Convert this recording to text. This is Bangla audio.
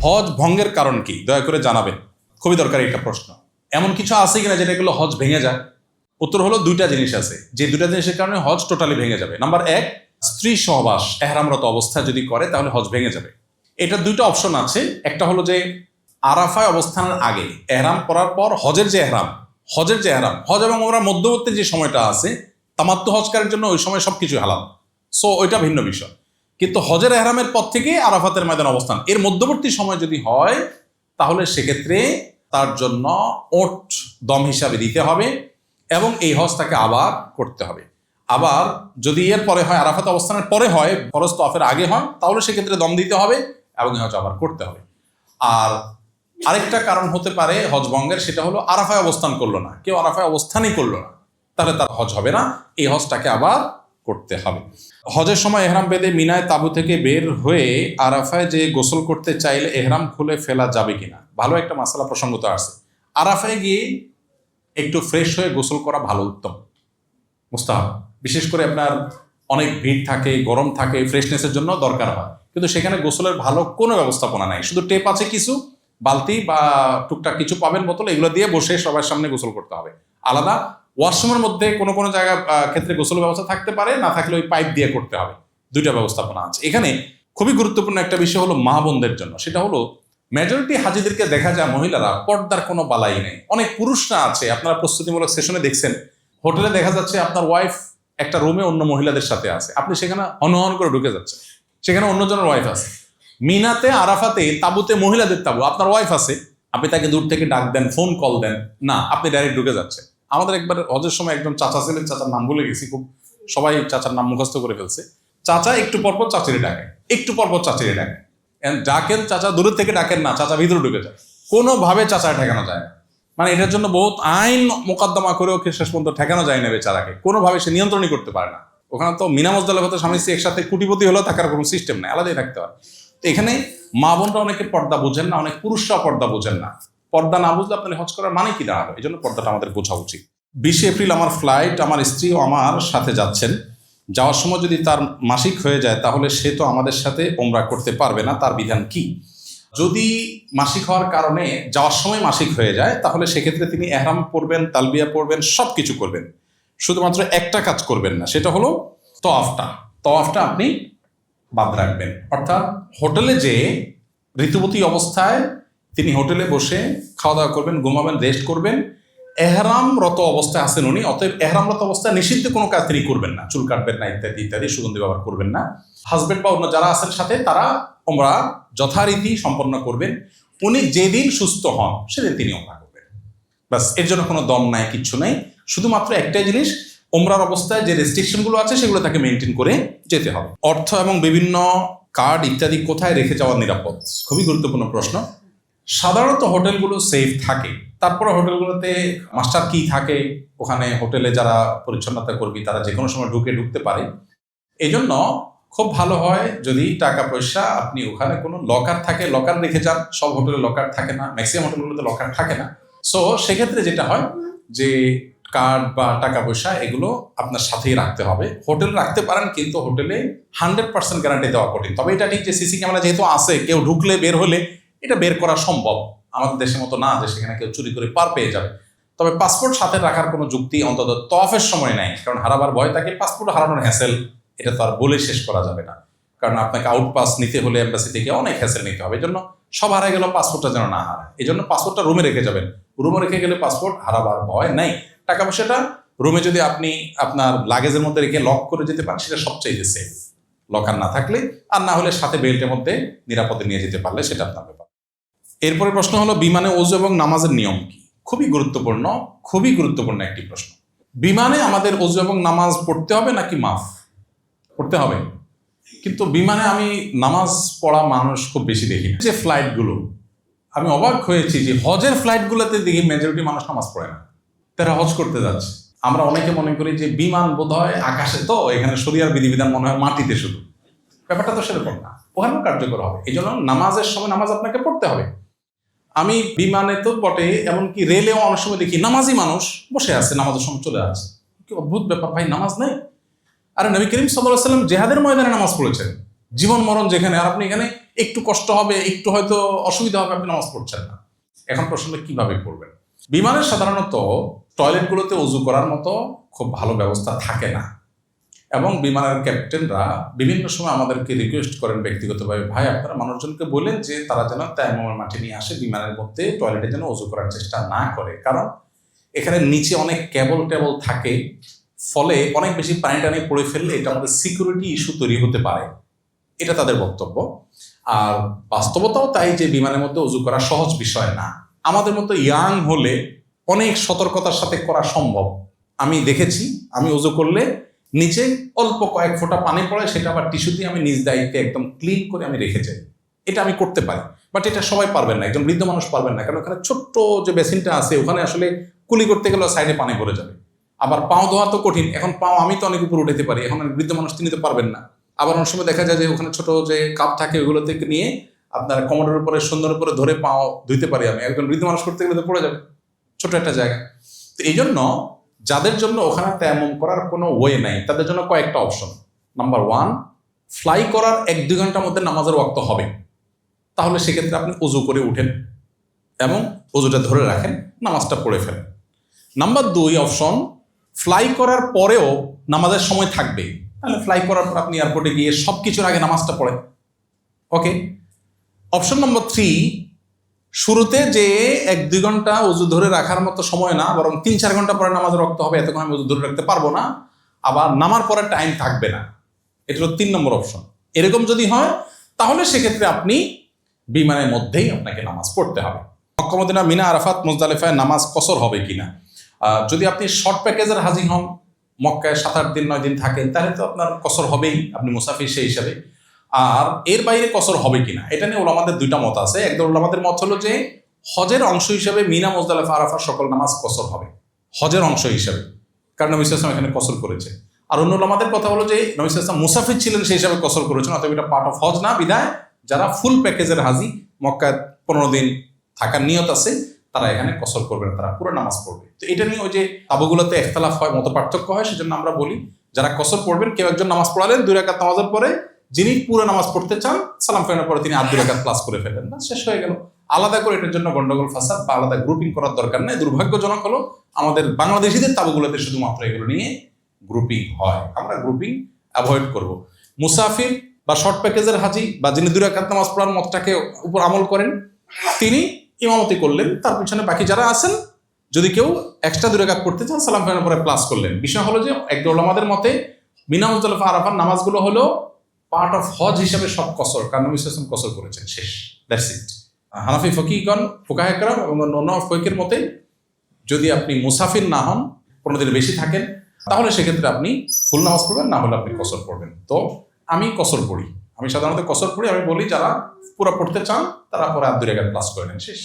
হজ ভঙ্গের কারণ কি দয়া করে জানাবেন, খুবই দরকারি একটা প্রশ্ন। এমন কিছু আছে কিনা যেটা এগুলো হজ ভেঙে যায়? উত্তর হলো দুইটা জিনিস আছে, যে দুইটা জিনিসের কারণে হজ টোটালি ভেঙে যাবে। নাম্বার এক, স্ত্রী সহবাস এহরামরত অবস্থায় যদি করে তাহলে হজ ভেঙে যাবে। এটা দুইটা অপশন আছে। একটা হলো যে আরাফায় অবস্থানের আগে এহরাম করার পর হজের যে এহরাম, হজ এবং ওমরার মধ্যবর্তী যে সময়টা আছে তামাত্তু হজকারের জন্য ওই সময় সবকিছু হালাল, সো ওইটা ভিন্ন বিষয়। কিন্তু হজের এহরামের পর থেকে আরাফাতের ময়দান অবস্থান এর মধ্যবর্তী সময় যদি হয় তাহলে সেক্ষেত্রে তার জন্য ওট দম হিসাবে দিতে হবে এবং এই হজ তাকে আবার করতে হবে। আবার যদি এর পরে হয়, আরাফাত অবস্থানের পরে হয়, ফরজ তওয়াফের আগে হয়, তাহলে সেক্ষেত্রে দম দিতে হবে এবং এই হজ আবার করতে হবে। আর আরেকটা কারণ হতে পারে হজ ভঙ্গের, সেটা হলো আরাফায় অবস্থান করলো না, কেউ আরাফায় অবস্থানই করলো না, তাহলে তার হজ হবে না, এই হজটাকে আবার করতে হবে। হজের সময় এহরাম বেঁধে মিনায় তাঁবু থেকে বের হয়ে আরাফায় যে গোসল করতে চাইলে এহরাম খুলে ফেলা যাবে কিনা? ভালো একটা মাসালা প্রসঙ্গত আছে। আরাফায় গিয়ে একটু ফ্রেশ হয়ে গোসল করা ভালো, উত্তম, মুস্তাহাব। বিশেষ করে আপনার অনেক ভিড় থাকে, গরম থাকে, ফ্রেশনেসের জন্য দরকার হয়, কিন্তু সেখানে গোসলের ভালো কোনো ব্যবস্থাপনা নাই। শুধু টেপ আছে কিছু, বালতি বা টুকটাক কিছু পাবেন বোতল, এগুলো দিয়ে বসে সবার সামনে গোসল করতে হবে। আলাদা ওয়াশরুমের মধ্যে কোনো কোনো জায়গা ক্ষেত্রে গোসল ব্যবস্থা থাকতে পারে, না থাকলে ওই পাইপ দিয়ে করতে হবে। দুইটা ব্যবস্থাপনা আছে। এখানে খুবই গুরুত্বপূর্ণ একটা বিষয় হলো মা বোনদের জন্য, সেটা হলো মেজরিটি হাজিদেরকে দেখা যায় মহিলারা পর্দার কোনো বালাই নেই। অনেক পুরুষরা আছে, আপনারা প্রস্তুতিমূলক সেশনে দেখছেন, হোটেলে দেখা যাচ্ছে আপনার ওয়াইফ একটা রুমে অন্য মহিলাদের সাথে আছে, আপনি সেখানে হনহন করে ঢুকে যাচ্ছেন, সেখানে অন্যজনের ওয়াইফ আছে। মিনাতে আরাফাতে তাঁবুতে মহিলাদের তাঁবু, আপনার ওয়াইফ আছে, আপনি তাকে দূর থেকে ডাক দেন, ফোন কল দেন না, আপনি ডাইরেক্ট ঢুকে যাচ্ছেন। আমাদের একবার হজের সময় একজন চাচা ছিলেন, চাচার নাম ভুলে গেছি, খুব সবাই চাচার নাম মুখস্থ করে ফেলছে। চাচা একটু পরপর চাচিরে ডাকে, একটু পরপর চাচিরে ডাকে, ডাকেন চাচা, দূরের থেকে ডাকেন না, চাচা ভিতরে ঢুকে যায়, কোনোভাবে চাচা ঠেকানো যায় না। মানে এটার জন্য বহুত আইন মোকদ্দমা করে ওকে শেষ পর্যন্ত ঠেকানো যায় না বেচারাকে, কোনোভাবে সে নিয়ন্ত্রণই করতে পারে না। ওখানে তো মিনা মজদালের কথা স্বামী স্ত্রী একসাথে কোটিপতি হলেও থাকার কোনো সিস্টেম নেই, আলাদাই থাকতে হয়। তো এখানে মা বোনরা অনেকে পর্দা বোঝেন না, অনেক পুরুষরা পর্দা বোঝেন না। পর্দা না বুঝলে আপনার হজ করার মানে কি দাঁড়াবে? এই জন্য পর্দাটা আমাদের বোঝা উচিত। 20 এপ্রিল আমার ফ্লাইট, আমার স্ত্রীও আমার সাথে যাচ্ছেন। যাওয়ার সময় যদি তার মাসিক হয়ে যায় তাহলে সে তো আমাদের সাথে ওমরা করতে পারবে না, তার বিধান কি? যদি মাসিক হওয়ার কারণে যাওয়ার সময় মাসিক হয়ে যায় তাহলে সেক্ষেত্রে তিনি এহরাম পড়বেন, তালবিয়া পড়বেন, সব কিছু করবেন, শুধুমাত্র একটা কাজ করবেন না, সেটা হলো তওয়াফটা আপনি বাদ রাখবেন। অর্থাৎ হোটেলে যে ঋতুবতী অবস্থায় তিনি হোটেলে বসে খাওয়া দাওয়া করবেন, ঘুমাবেন, রেস্ট করবেন। এহরামরত অবস্থায় আছেন উনি, অতএব এহরামরত অবস্থায় নিষিদ্ধ কোনো কাজ তিনি করবেন না, চুল কাটবেন না, ইত্যাদি ইত্যাদি, সুগন্ধি ব্যবহার করবেন না। হাজবেন্ড বা অন্য যারা আছেন সাথে তারা ওমরা যথারীতি সম্পন্ন করবেন। উনি যেদিন সুস্থ হন সেদিন তিনি ওমরা করবেন, বাস। এর জন্য কোনো দম নাই, কিচ্ছু নাই, শুধুমাত্র একটাই জিনিস, ওমরার অবস্থায় যে রেস্ট্রিকশনগুলো আছে সেগুলো তাকে মেনটেন করে যেতে হবে। অর্থ এবং বিভিন্ন কার্ড ইত্যাদি কোথায় রেখে যাওয়া নিরাপদ? খুবই গুরুত্বপূর্ণ প্রশ্ন। সাধারণত হোটেলগুলো সেফ থাকে, তারপরে হোটেলগুলোতে মাস্টার কি থাকে, ওখানে হোটেলে যারা পরিচ্ছন্নতা কর্মী তারা যে কোনো সময় ঢুকতে পারে। এই জন্য খুব ভালো হয় যদি টাকা পয়সা আপনি ওখানে কোনো লকার থাকে, লকার রেখে যান। সব হোটেলে লকার থাকে না, ম্যাক্সিমাম হোটেলগুলোতে লকার থাকে না। সো সেক্ষেত্রে যেটা হয় যে কার্ড বা টাকা পয়সা এগুলো আপনার সাথেই রাখতে হবে। হোটেল রাখতে পারেন, কিন্তু হোটেলে 100% গ্যারান্টি দেওয়া কঠিন। তবে এটা ঠিক যে সিসি ক্যামেরা যেহেতু আছে, কেউ ঢুকলে বের হলে এটা বের করা সম্ভব। আমাদের দেশের মতো না যে সেখানে কেউ চুরি করে পার পেয়ে যাবে। তবে পাসপোর্ট সাথে রাখার কোনো যুক্তি অন্তত তওয়াফের সময় নাই, কারণ হারাবার ভয় থাকে। পাসপোর্ট হারানোর হ্যাসেল এটা তো আর বলে শেষ করা যাবে না, কারণ আপনাকে আউট পাস নিতে হলে এম্বাসি থেকে অনেক হ্যাসেল নিতে হবে। এই জন্য সব হারাই গেল, পাসপোর্টটা যেন না হারায়, এই জন্য পাসপোর্টটা রুমে রেখে যাবেন। রুমে রেখে গেলে পাসপোর্ট হারাবার ভয় নাই। টাকা পয়সাটা রুমে যদি আপনি আপনার লাগেজের মধ্যে রেখে লক করে যেতে পারেন সেটা সবচেয়ে সেফ, লকার না থাকলে। আর না হলে সাথে বেল্টের মধ্যে নিরাপদে নিয়ে যেতে পারলে সেটা আপনার ব্যাপার। এরপরে প্রশ্ন হলো বিমানে ওযু এবং নামাজের নিয়ম কি? খুবই গুরুত্বপূর্ণ একটি প্রশ্ন। বিমানে আমাদের ওযু এবং নামাজ পড়তে হবে নাকি মাফ? পড়তে হবে, কিন্তু বিমানে আমি নামাজ পড়া মানুষ খুব বেশি দেখি। যে ফ্লাইটগুলো, আমি অবাক হয়েছি যে হজের ফ্লাইটগুলোতে দেখি মেজরিটি মানুষ নামাজ পড়ে না, তারা হজ করতে যাচ্ছে। আমরা অনেকে মনে করি যে বিমান বোধ হয় আকাশে, তো এখানে শরিয়ার বিধিবিধান মনে হয় মাটিতে শুধু। ব্যাপারটা তো সেরকম না, ওখানেও কার্যকর হবে। এই জন্য নামাজের সময় নামাজ আপনাকে পড়তে হবে। আমি বিমানে তো বটে, এমনকি রেলেও অনেক সময় দেখি নামাজি মানুষ বসে আছে, নামাজের সময় চলে আসে। কি অদ্ভুত ব্যাপার ভাই, নামাজ নেই? আরে নবী করিম সাল্লাল্লাহু আলাইহি ওয়াসাল্লাম জিহাদের ময়দানে নামাজ পড়েছেন, জীবন মরণ যেখানে, আর আপনি এখানে একটু কষ্ট হবে, একটু হয়তো অসুবিধা হবে, আপনি নামাজ পড়ছেন না। এখন প্রশ্নটা কিভাবে করবেন? বিমানের সাধারণত টয়লেটগুলোতে ওযু করার মতো খুব ভালো ব্যবস্থা থাকে না, এবং বিমানের ক্যাপ্টেনরা বিভিন্ন সময় আমাদেরকে রিকোয়েস্ট করেন ব্যক্তিগতভাবে, ভাই আপনারা মানুষজনকে বলেন যে তারা যেন তায়াম্মুমের মাটি নিয়ে আসে, বিমানের মধ্যে টয়লেটে যেন ওযু করার চেষ্টা না করে, কারণ এখানে নিচে অনেক কেবল টেবল থাকে, ফলে অনেক বেশি পানি টানি পড়ে ফেললে এটা আমাদের সিকিউরিটি ইস্যু তৈরি হতে পারে। এটা তাদের বক্তব্য। আর বাস্তবতাও তাই যে বিমানের মধ্যে ওযু করা সহজ বিষয় না। আমাদের মতো ইয়াং হলে অনেক সতর্কতার সাথে করা সম্ভব। আমি দেখেছি, আমি ওযু করলে নিচে অল্প কয়েক ফোঁটা পানি পড়ে, সেটা আবার টিস্যু দিয়ে আমি নিজ দায়িত্বে একদম ক্লিন করে আমি রেখে যাই। এটা আমি করতে পারি, বাট এটা সবাই পারবেন না, একজন বৃদ্ধ মানুষ পারবেন না, কারণ ওখানে ছোট্ট যে বেসিনটা আছে ওখানে আসলে কুলি করতে গেলে সাইডে পানি ভরে যাবে। আবার পাও ধোয়া তো কঠিন, এখন পাও আমি তো অনেক উপর উঠাতে পারি, এখন বৃদ্ধ মানুষ তিনি তো পারবেন না। আবার অনেক সময় দেখা যায় যে ওখানে ছোট যে কাপ থাকে ওগুলো থেকে নিয়ে আপনার কোমরের উপরে সুন্দর উপরে ধরে পাও ধুইতে পারি আমি, একজন বৃদ্ধ মানুষ করতে গেলে তো পড়ে যাবে, ছোট একটা জায়গা। তো এই জন্য যাদের জন্য ওখানে তায়াম্মুম করার কোনো ওয়ে নাই, তাদের জন্য কয়েকটা অপশন। নাম্বার 1, ফ্লাই করার 1-2 ঘন্টার মধ্যে নামাজের ওয়াক্ত হবে, তাহলে সেক্ষেত্রে আপনি ওযু করে উঠেন এবং ওযুটা ধরে রাখেন, নামাজটা পড়ে ফেলেন। নাম্বার 2 অপশন, ফ্লাই করার পরেও নামাজের সময় থাকবে, তাহলে ফ্লাই করার পর আপনি এয়ারপোর্টে গিয়ে সব কিছুর আগে নামাজটা পড়েন। ওকে। অপশন নাম্বার 3, শুরুতে যে 1-2 ঘন্টা ওযু ধরে রাখার মতো সময় না, বরং 3-4 ঘন্টা পরে নামাজের রক্ত হবে, এতক্ষণ আমি ওযু ধরে রাখতে পারবো না, আবার নামার পরে টাইম থাকবে না। এটা হলো 3 নম্বর অপশন। এরকম যদি হয় তাহলে সেক্ষেত্রে আপনি বিমানের মধ্যেই আপনাকে নামাজ পড়তে হবে। মক্কা মদিনা, মিনা, আরাফাত, মুজদালিফায় নামাজ কসর হবে কিনা? যদি আপনি শর্ট প্যাকেজের হাজি হন, মক্কায় 7-8 দিন 9 দিন থাকেন, তাহলে তো আপনার কসর হবেই, আপনি মুসাফির সেই হিসাবে। আর এর বাইরে কসর হবে কিনা এটা নিয়ে ওলামাদের 2টা মত আছে। একদল ওলামাদের মত হলো যে হজের অংশ হিসাবে মিনা, মুজদালিফা, আরাফা সকল নামাজ কসর হবে হজের অংশ হিসাবে, কারণ নবী সাল্লাল্লাহু আলাইহি ওয়াসাল্লাম এখানে কসর করেছে। আর অন্য ওলামাদের কথা হলো যে নবী সাল্লাল্লাহু আলাইহি ওয়াসাল্লাম মুসাফির ছিলেন সেই হিসাবে কসর করেছেন, অতএব এটা পার্ট অফ হজ না, বিধায় যারা ফুল প্যাকেজের হাজি, মক্কায় 15 দিন থাকার নিয়ত আছে, তারা এখানে কসর করবে না, তারা পুরো নামাজ পড়বে। তো এটা নিয়ে ওই যে তাবুগুলোতে ইখতিলাফ হয়, মত পার্থক্য হয়, সেজন্য আমরা বলি যারা কসর পড়বেন, কেউ একজন নামাজ পড়ালেন 2 রাকাত নামাজের পরে, যিনি পুরো নামাজ পড়তে চান সালাম ফেরানোর পরে তিনি 2 রাকাত ক্লাস করে ফেলেন, না শেষ হয়ে গেল। আলাদা করে এটার জন্য গন্ডগোল ফাসাদ বা আলাদা গ্রুপিং করার দরকার নেই। দুর্ভাগ্যজনক হলো আমাদের বাংলাদেশিদের তাবুগুলোতে শুধুমাত্র এগুলো নিয়ে গ্রুপিং হয়, আমরা গ্রুপিং অ্যাভয়েড করব। মুসাফির বা শর্ট প্যাকেজের হাজি বা যিনি 2 রাকাত নামাজ পড়ার মতটাকে উপর আমল করেন, তিনি ইমামতি করলেন, তার পিছনে বাকি যারা আছেন যদি কেউ এক্সট্রা 2 রাকাত পড়তে চান সালাম ফেরানোর পরে প্লাস করলেন। বিষয় হলো যে একদল ওলামাদের মতে মিনা, মুজদালিফা, আরাফার নামাজগুলো হলো পার্ট অফ হজ হিসাবে সব কসর, কারণ নবী সাল্লাল্লাহু আলাইহি ওয়াসাল্লাম কসর করেছেন, শেষ, দ্যাটস ইট। হানাফি ফকিহগণ, ফুকাহে কেরাম এবং অন্য ফকিহের মতে যদি আপনি মুসাফির না হন, 15 দিন বেশি থাকেন, তাহলে সেক্ষেত্রে আপনি ফুল নামাজ পড়বেন, না হলে আপনি কসর পড়বেন। তো আমি কসর পড়ি, আমি সাধারণত কসর পড়ি। আমি বলি যারা পুরো পড়তে চান তারা পরে 2 রাকাত ক্লাস করে নেন, শেষ।